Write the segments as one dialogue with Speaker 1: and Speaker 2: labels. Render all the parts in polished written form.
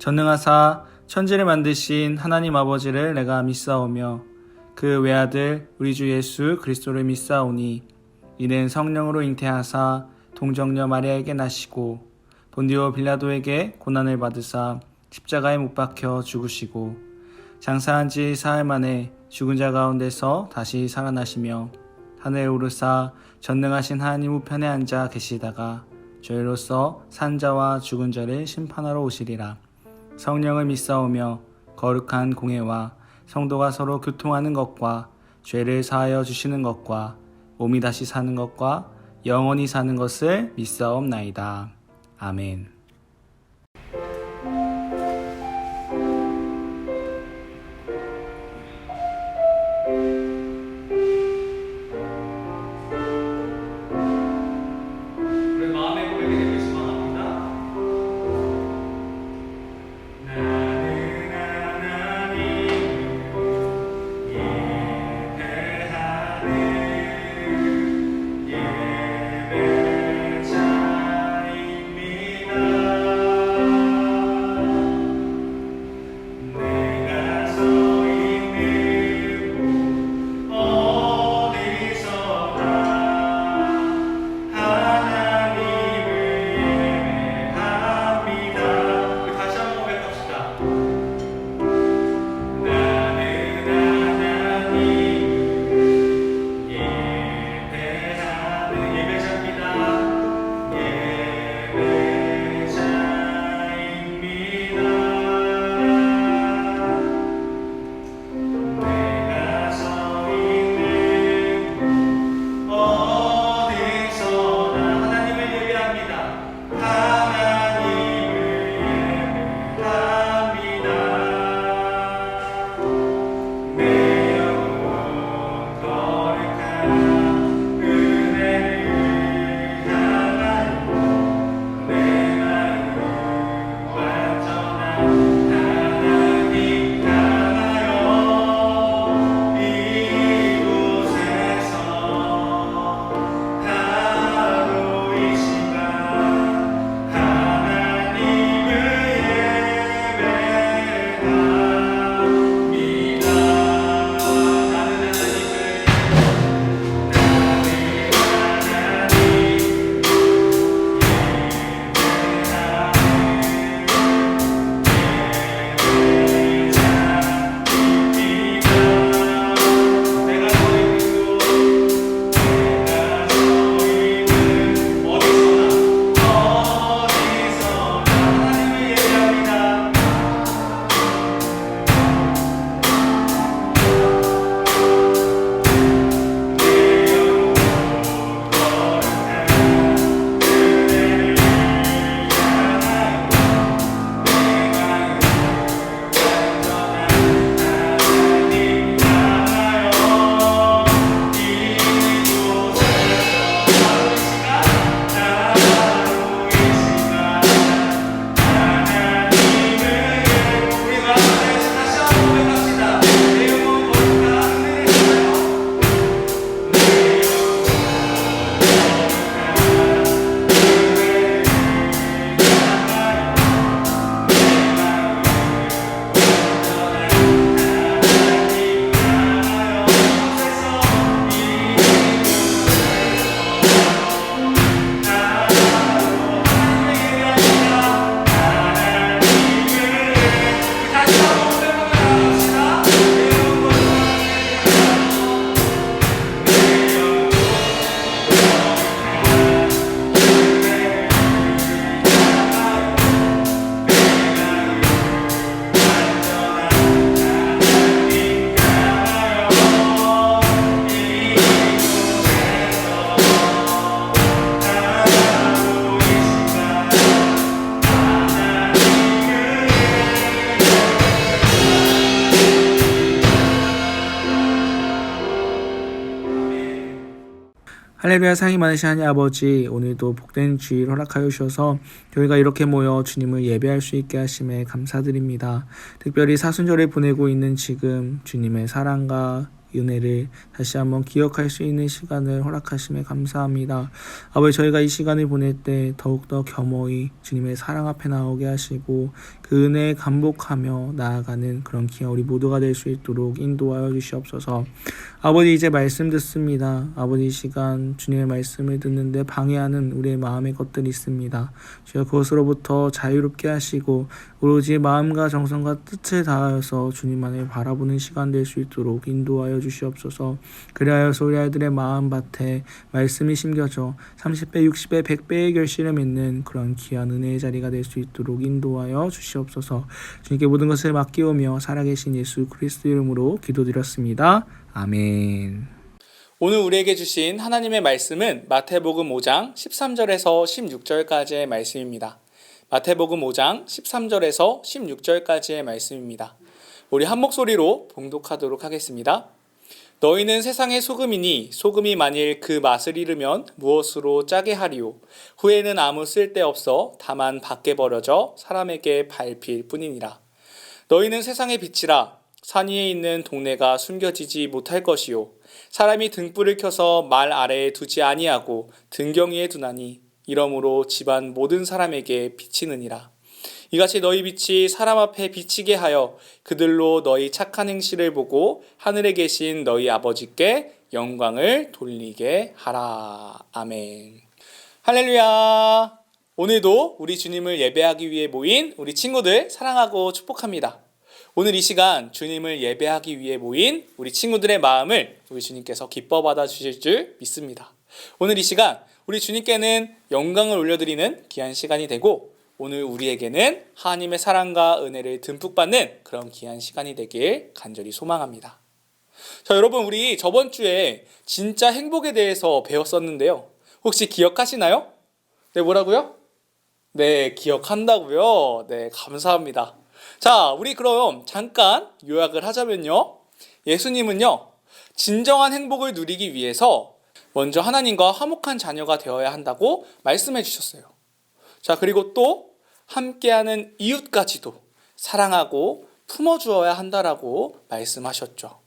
Speaker 1: 전능하사 천지를 만드신 하나님 아버지를 내가 믿사오며 그 외아들 우리 주 예수 그리스도를 믿사오니 이는 성령으로 잉태하사 동정녀 마리아에게 나시고 본디오 빌라도에게 고난을 받으사 십자가에 못 박혀 죽으시고 장사한 지 사흘 만에 죽은 자 가운데서 다시 살아나시며 하늘에 오르사 전능하신 하나님 우편에 앉아 계시다가 저희로서 산 자와 죽은 자를 심판하러 오시리라. 성령을 믿사오며 거룩한 공회와 성도가 서로 교통하는 것과 죄를 사하여 주시는 것과 몸이 다시 사는 것과 영원히 사는 것을 믿사옵나이다. 아멘. 우리 마음의 고백이 되길 소망합니다. 예배자입니다. 할렐루야. 사랑이 많으신 하나님 아버지, 오늘도 복된 주일 허락하여 주셔서 저희가 이렇게 모여 주님을 예배할 수 있게 하심에 감사드립니다. 특별히 사순절을 보내고 있는 지금 주님의 사랑과 은혜를 다시 한번 기억할 수 있는 시간을 허락하심에 감사합니다. 아버지, 저희가 이 시간을 보낼 때 더욱더 겸허히 주님의 사랑 앞에 나오게 하시고 그 은혜에 감복하며 나아가는 그런 귀한 우리 모두가 될 수 있도록 인도하여 주시옵소서. 아버지, 이제 말씀 듣습니다. 아버지, 이 시간 주님의 말씀을 듣는데 방해하는 우리의 마음의 것들이 있습니다. 주여, 그것으로부터 자유롭게 하시고 오로지 마음과 정성과 뜻을 다하여서 주님만을 바라보는 시간 될 수 있도록 인도하여 주시옵소서. 그리하여서 우리 아이들의 마음밭에 말씀이 심겨져 30배, 60배, 100배의 결실을 맺는 그런 귀한 은혜의 자리가 될 수 있도록 인도하여 주시옵소서. 주님께 모든 것을 맡기오며 살아계신 예수 그리스도 이름으로 기도드렸습니다. 아멘. 오늘 우리에게 주신 하나님의 말씀은 마태복음 5장 13절에서 16절까지의 말씀입니다. 마태복음 5장 13절에서 16절까지의 말씀입니다. 우리 한 목소리로 봉독하도록 하겠습니다. 너희는 세상의 소금이니 소금이 만일 그 맛을 잃으면 무엇으로 짜게 하리요? 후에는 아무 쓸데없어 다만 밖에 버려져 사람에게 밟힐 뿐이니라. 너희는 세상의 빛이라. 산 위에 있는 동네가 숨겨지지 못할 것이요. 사람이 등불을 켜서 말 아래에 두지 아니하고 등경 위에 두나니 이러므로 집안 모든 사람에게 비치느니라. 이같이 너희 빛이 사람 앞에 비치게 하여 그들로 너희 착한 행실을 보고 하늘에 계신 너희 아버지께 영광을 돌리게 하라. 아멘. 할렐루야. 오늘도 우리 주님을 예배하기 위해 모인 우리 친구들 사랑하고 축복합니다. 오늘 이 시간 주님을 예배하기 위해 모인 우리 친구들의 마음을 우리 주님께서 기뻐 받아주실 줄 믿습니다. 오늘 이 시간 우리 주님께는 영광을 올려드리는 귀한 시간이 되고 오늘 우리에게는 하나님의 사랑과 은혜를 듬뿍 받는 그런 귀한 시간이 되길 간절히 소망합니다. 자, 여러분, 우리 저번 주에 진짜 행복에 대해서 배웠었는데요. 혹시 기억하시나요? 네, 뭐라고요? 네, 기억한다고요? 네, 감사합니다. 자, 우리 그럼 잠깐 요약을 하자면요. 예수님은요, 진정한 행복을 누리기 위해서 먼저 하나님과 화목한 자녀가 되어야 한다고 말씀해 주셨어요. 자, 그리고 또 함께하는 이웃까지도 사랑하고 품어주어야 한다라고 말씀하셨죠.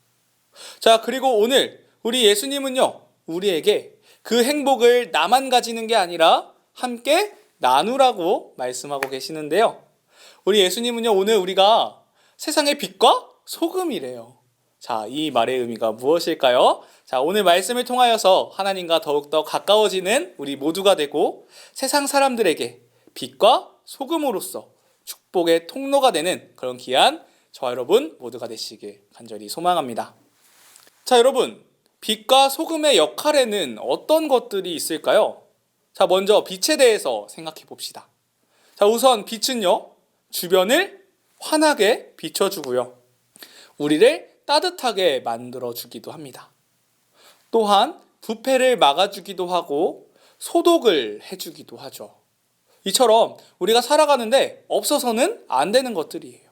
Speaker 1: 자, 그리고 오늘 우리 예수님은요, 우리에게 그 행복을 나만 가지는 게 아니라 함께 나누라고 말씀하고 계시는데요. 우리 예수님은요, 오늘 우리가 세상의 빛과 소금이래요. 자, 이 말의 의미가 무엇일까요? 자, 오늘 말씀을 통하여서 하나님과 더욱더 가까워지는 우리 모두가 되고 세상 사람들에게 빛과 소금으로서 축복의 통로가 되는 그런 귀한 저와 여러분 모두가 되시길 간절히 소망합니다. 자, 여러분, 빛과 소금의 역할에는 어떤 것들이 있을까요? 자, 먼저 빛에 대해서 생각해 봅시다. 자, 우선 빛은요, 주변을 환하게 비춰주고요. 우리를 따뜻하게 만들어주기도 합니다. 또한 부패를 막아주기도 하고 소독을 해주기도 하죠. 이처럼 우리가 살아가는데 없어서는 안 되는 것들이에요.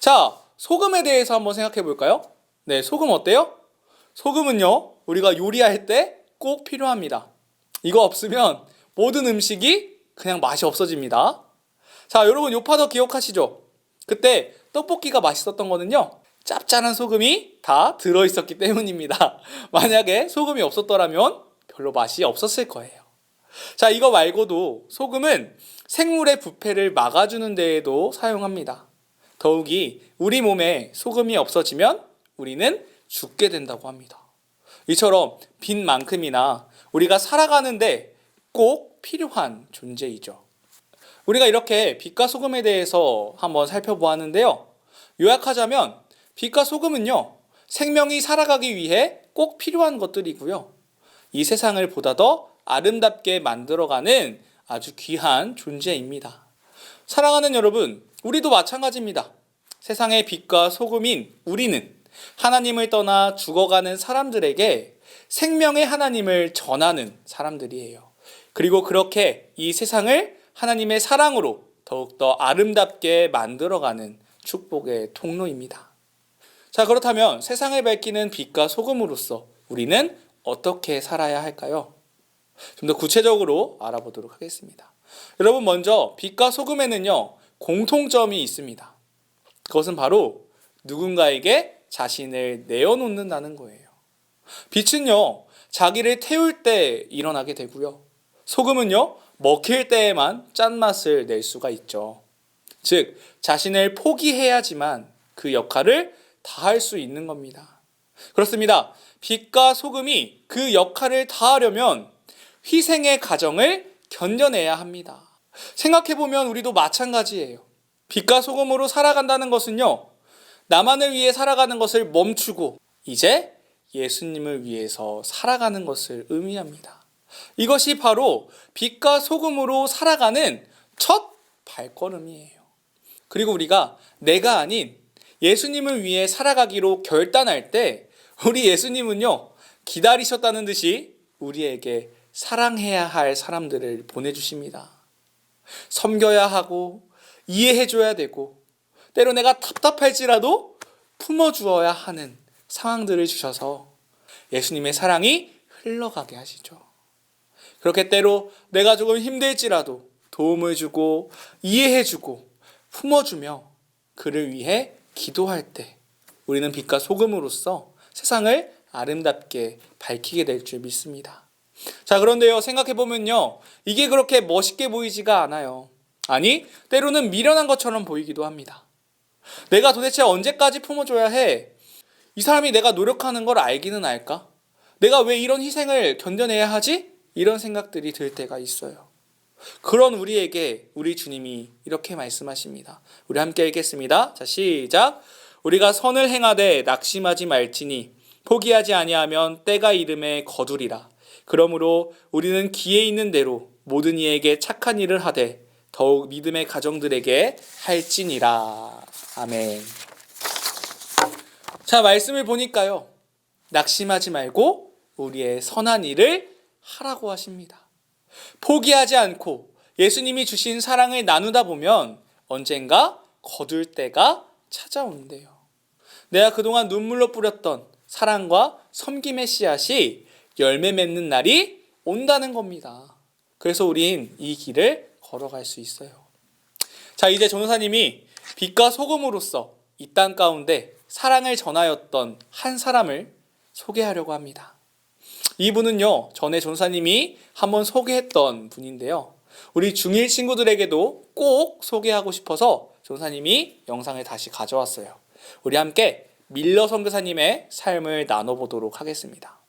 Speaker 1: 자, 소금에 대해서 한번 생각해 볼까요? 네, 소금 어때요? 소금은요, 우리가 요리할 때 꼭 필요합니다. 이거 없으면 모든 음식이 그냥 맛이 없어집니다. 자, 여러분 요파도 기억하시죠? 그때 떡볶이가 맛있었던 거는요, 짭짤한 소금이 다 들어있었기 때문입니다. 만약에 소금이 없었더라면 별로 맛이 없었을 거예요. 자, 이거 말고도 소금은 생물의 부패를 막아주는 데에도 사용합니다. 더욱이 우리 몸에 소금이 없어지면 우리는 죽게 된다고 합니다. 이처럼 빛만큼이나 우리가 살아가는데 꼭 필요한 존재이죠. 우리가 이렇게 빛과 소금에 대해서 한번 살펴보았는데요. 요약하자면 빛과 소금은요, 생명이 살아가기 위해 꼭 필요한 것들이고요. 이 세상을 보다 더 아름답게 만들어가는 아주 귀한 존재입니다. 사랑하는 여러분, 우리도 마찬가지입니다. 세상의 빛과 소금인 우리는 하나님을 떠나 죽어가는 사람들에게 생명의 하나님을 전하는 사람들이에요. 그리고 그렇게 이 세상을 하나님의 사랑으로 더욱더 아름답게 만들어가는 축복의 통로입니다. 자, 그렇다면 세상을 밝히는 빛과 소금으로서 우리는 어떻게 살아야 할까요? 좀 더 구체적으로 알아보도록 하겠습니다. 여러분, 먼저 빛과 소금에는요, 공통점이 있습니다. 그것은 바로 누군가에게 자신을 내어놓는다는 거예요. 빛은요, 자기를 태울 때 일어나게 되고요. 소금은요, 먹힐 때에만 짠맛을 낼 수가 있죠. 즉, 자신을 포기해야지만 그 역할을 다할 수 있는 겁니다. 그렇습니다. 빛과 소금이 그 역할을 다하려면 희생의 과정을 견뎌내야 합니다. 생각해보면 우리도 마찬가지예요. 빛과 소금으로 살아간다는 것은요, 나만을 위해 살아가는 것을 멈추고 이제 예수님을 위해서 살아가는 것을 의미합니다. 이것이 바로 빛과 소금으로 살아가는 첫 발걸음이에요. 그리고 우리가 내가 아닌 예수님을 위해 살아가기로 결단할 때 우리 예수님은요, 기다리셨다는 듯이 우리에게 사랑해야 할 사람들을 보내주십니다. 섬겨야 하고 이해해줘야 되고 때로 내가 답답할지라도 품어주어야 하는 상황들을 주셔서 예수님의 사랑이 흘러가게 하시죠. 그렇게 때로 내가 조금 힘들지라도 도움을 주고 이해해주고 품어주며 그를 위해 기도할 때 우리는 빛과 소금으로서 세상을 아름답게 밝히게 될 줄 믿습니다. 자, 그런데요, 생각해보면요, 이게 그렇게 멋있게 보이지가 않아요. 아니, 때로는 미련한 것처럼 보이기도 합니다. 내가 도대체 언제까지 품어줘야 해? 이 사람이 내가 노력하는 걸 알기는 알까? 내가 왜 이런 희생을 견뎌내야 하지? 이런 생각들이 들 때가 있어요. 그런 우리에게 우리 주님이 이렇게 말씀하십니다. 우리 함께 읽겠습니다. 자, 시작. 우리가 선을 행하되 낙심하지 말지니 포기하지 아니하면 때가 이름에 거두리라. 그러므로 우리는 기회 있는 대로 모든 이에게 착한 일을 하되 더욱 믿음의 가정들에게 할지니라. 아멘. 자, 말씀을 보니까요, 낙심하지 말고 우리의 선한 일을 하라고 하십니다. 포기하지 않고 예수님이 주신 사랑을 나누다 보면 언젠가 거둘 때가 찾아온대요. 내가 그동안 눈물로 뿌렸던 사랑과 섬김의 씨앗이 열매 맺는 날이 온다는 겁니다. 그래서 우린 이 길을 걸어갈 수 있어요. 자, 이제 전도사님이 빛과 소금으로서 이 땅 가운데 사랑을 전하였던 한 사람을 소개하려고 합니다. 이분은요, 전에 전도사님이 한번 소개했던 분인데요, 우리 중1 친구들에게도 꼭 소개하고 싶어서 전도사님이 영상을 다시 가져왔어요. 우리 함께 밀러 선교사님의 삶을 나눠보도록 하겠습니다.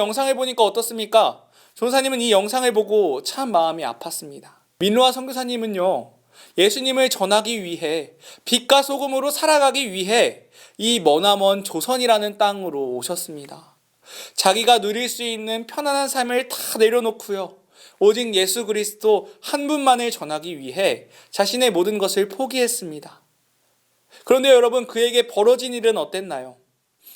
Speaker 1: 영상을 보니까 어떻습니까? 전사님은 이 영상을 보고 참 마음이 아팠습니다. 민로아 선교사님은요, 예수님을 전하기 위해 빛과 소금으로 살아가기 위해 이 머나먼 조선이라는 땅으로 오셨습니다. 자기가 누릴 수 있는 편안한 삶을 다 내려놓고요, 오직 예수 그리스도 한 분만을 전하기 위해 자신의 모든 것을 포기했습니다. 그런데 여러분, 그에게 벌어진 일은 어땠나요?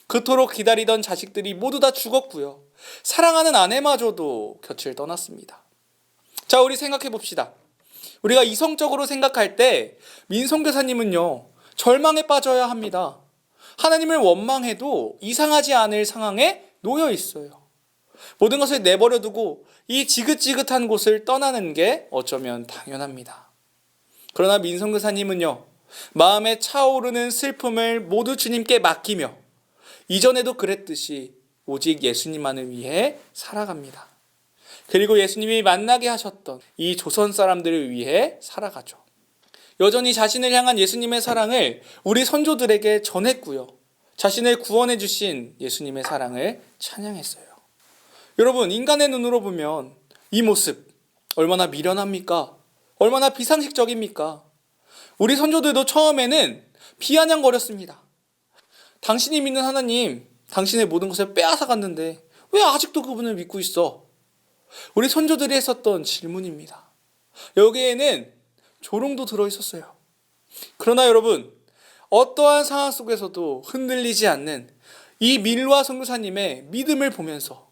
Speaker 1: 그토록 기다리던 자식들이 모두 다 죽었고요, 사랑하는 아내마저도 곁을 떠났습니다. 자, 우리 생각해 봅시다. 우리가 이성적으로 생각할 때 민선교사님은요, 절망에 빠져야 합니다. 하나님을 원망해도 이상하지 않을 상황에 놓여 있어요. 모든 것을 내버려 두고 이 지긋지긋한 곳을 떠나는 게 어쩌면 당연합니다. 그러나 민선교사님은요, 마음에 차오르는 슬픔을 모두 주님께 맡기며 이전에도 그랬듯이 오직 예수님만을 위해 살아갑니다. 그리고 예수님이 만나게 하셨던 이 조선 사람들을 위해 살아가죠. 여전히 자신을 향한 예수님의 사랑을 우리 선조들에게 전했고요, 자신을 구원해 주신 예수님의 사랑을 찬양했어요. 여러분, 인간의 눈으로 보면 이 모습 얼마나 미련합니까? 얼마나 비상식적입니까? 우리 선조들도 처음에는 비아냥거렸습니다. 당신이 믿는 하나님, 당신의 모든 것을 빼앗아 갔는데 왜 아직도 그분을 믿고 있어? 우리 선조들이 했었던 질문입니다. 여기에는 조롱도 들어있었어요. 그러나 여러분, 어떠한 상황 속에서도 흔들리지 않는 이 밀로아 선교사님의 믿음을 보면서,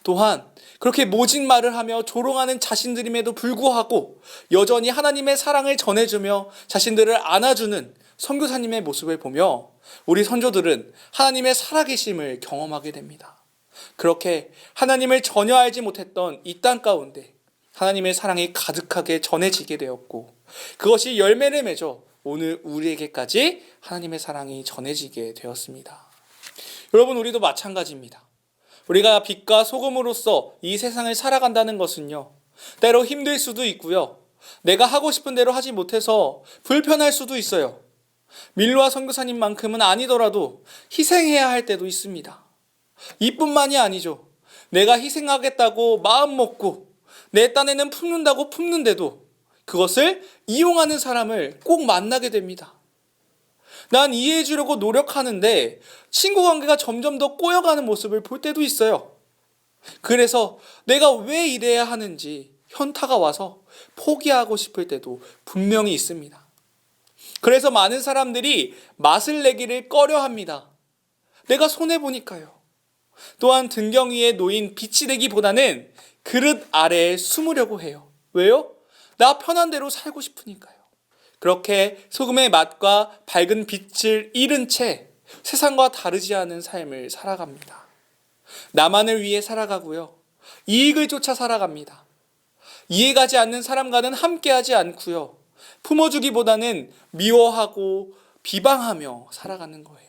Speaker 1: 또한 그렇게 모진 말을 하며 조롱하는 자신들임에도 불구하고 여전히 하나님의 사랑을 전해주며 자신들을 안아주는 선교사님의 모습을 보며 우리 선조들은 하나님의 살아계심을 경험하게 됩니다. 그렇게 하나님을 전혀 알지 못했던 이 땅 가운데 하나님의 사랑이 가득하게 전해지게 되었고, 그것이 열매를 맺어 오늘 우리에게까지 하나님의 사랑이 전해지게 되었습니다. 여러분, 우리도 마찬가지입니다. 우리가 빛과 소금으로서 이 세상을 살아간다는 것은요, 때로 힘들 수도 있고요, 내가 하고 싶은 대로 하지 못해서 불편할 수도 있어요. 밀로아 선교사님만큼은 아니더라도 희생해야 할 때도 있습니다. 이뿐만이 아니죠. 내가 희생하겠다고 마음 먹고 내 딴에는 품는다고 품는데도 그것을 이용하는 사람을 꼭 만나게 됩니다. 난 이해해 주려고 노력하는데 친구 관계가 점점 더 꼬여가는 모습을 볼 때도 있어요. 그래서 내가 왜 이래야 하는지 현타가 와서 포기하고 싶을 때도 분명히 있습니다. 그래서 많은 사람들이 맛을 내기를 꺼려합니다. 내가 손해보니까요. 또한 등경 위에 놓인 빛이 되기보다는 그릇 아래에 숨으려고 해요. 왜요? 나 편한 대로 살고 싶으니까요. 그렇게 소금의 맛과 밝은 빛을 잃은 채 세상과 다르지 않은 삶을 살아갑니다. 나만을 위해 살아가고요, 이익을 쫓아 살아갑니다. 이해가지 않는 사람과는 함께하지 않고요, 품어주기보다는 미워하고 비방하며 살아가는 거예요.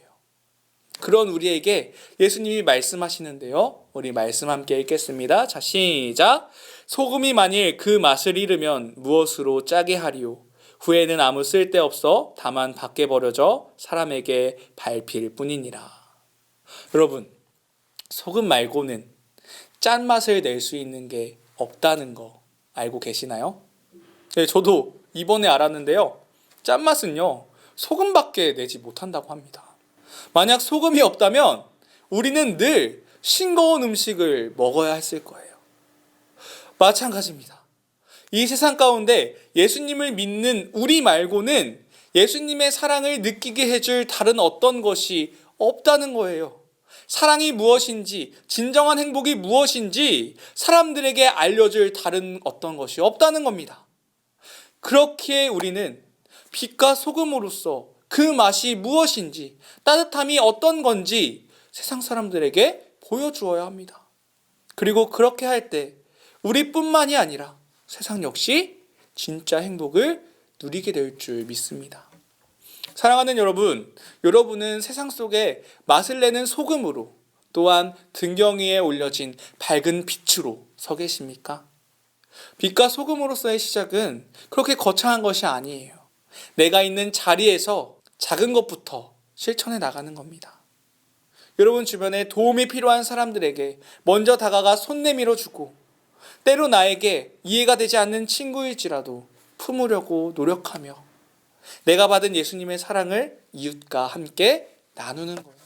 Speaker 1: 그런 우리에게 예수님이 말씀하시는데요, 우리 말씀 함께 읽겠습니다. 자, 시작. 소금이 만일 그 맛을 잃으면 무엇으로 짜게 하리요? 후에는 아무 쓸데없어 다만 밖에 버려져 사람에게 밟힐 뿐이니라. 여러분, 소금 말고는 짠맛을 낼 수 있는 게 없다는 거 알고 계시나요? 네, 저도 이번에 알았는데요, 짠맛은요, 소금밖에 내지 못한다고 합니다. 만약 소금이 없다면 우리는 늘 싱거운 음식을 먹어야 했을 거예요. 마찬가지입니다. 이 세상 가운데 예수님을 믿는 우리 말고는 예수님의 사랑을 느끼게 해줄 다른 어떤 것이 없다는 거예요. 사랑이 무엇인지, 진정한 행복이 무엇인지 사람들에게 알려줄 다른 어떤 것이 없다는 겁니다. 그렇기에 우리는 빛과 소금으로서 그 맛이 무엇인지, 따뜻함이 어떤 건지 세상 사람들에게 보여주어야 합니다. 그리고 그렇게 할 때 우리뿐만이 아니라 세상 역시 진짜 행복을 누리게 될 줄 믿습니다. 사랑하는 여러분, 여러분은 세상 속에 맛을 내는 소금으로, 또한 등경 위에 올려진 밝은 빛으로 서 계십니까? 빛과 소금으로서의 시작은 그렇게 거창한 것이 아니에요. 내가 있는 자리에서 작은 것부터 실천해 나가는 겁니다. 여러분 주변에 도움이 필요한 사람들에게 먼저 다가가 손 내밀어 주고, 때로 나에게 이해가 되지 않는 친구일지라도 품으려고 노력하며 내가 받은 예수님의 사랑을 이웃과 함께 나누는 거예요.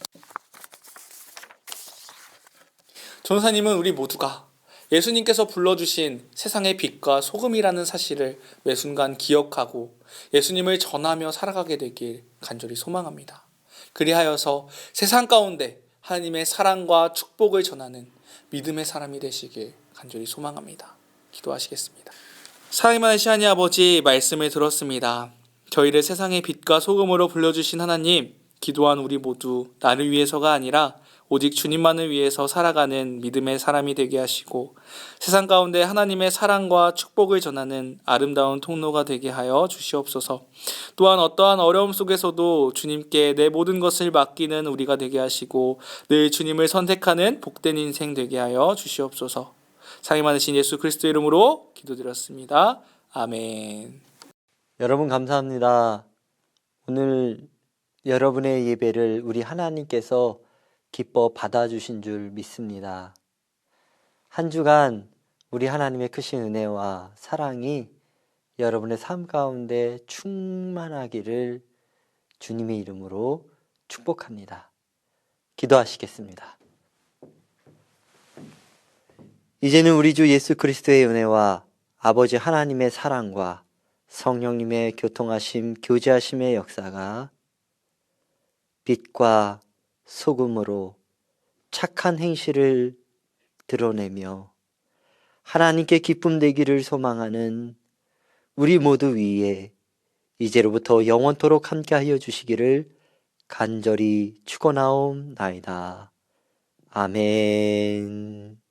Speaker 1: 전사님은 우리 모두가 예수님께서 불러주신 세상의 빛과 소금이라는 사실을 매 순간 기억하고 예수님을 전하며 살아가게 되길 간절히 소망합니다. 그리하여서 세상 가운데 하나님의 사랑과 축복을 전하는 믿음의 사람이 되시길 간절히 소망합니다. 기도하시겠습니다. 사랑이 많으신 하나님 아버지, 말씀을 들었습니다. 저희를 세상의 빛과 소금으로 불러주신 하나님, 기도한 우리 모두 나를 위해서가 아니라 오직 주님만을 위해서 살아가는 믿음의 사람이 되게 하시고 세상 가운데 하나님의 사랑과 축복을 전하는 아름다운 통로가 되게 하여 주시옵소서. 또한 어떠한 어려움 속에서도 주님께 내 모든 것을 맡기는 우리가 되게 하시고 늘 주님을 선택하는 복된 인생 되게 하여 주시옵소서. 사랑이 많으신 예수 그리스도 이름으로 기도드렸습니다. 아멘.
Speaker 2: 여러분 감사합니다. 오늘 여러분의 예배를 우리 하나님께서 기뻐 받아주신 줄 믿습니다. 한 주간 우리 하나님의 크신 은혜와 사랑이 여러분의 삶 가운데 충만하기를 주님의 이름으로 축복합니다. 기도하시겠습니다. 이제는 우리 주 예수 그리스도의 은혜와 아버지 하나님의 사랑과 성령님의 교통하심, 교제하심의 역사가 빛과 소금으로 착한 행실을 드러내며 하나님께 기쁨 되기를 소망하는 우리 모두 위에 이제로부터 영원토록 함께하여 주시기를 간절히 축원하옵나이다. 아멘.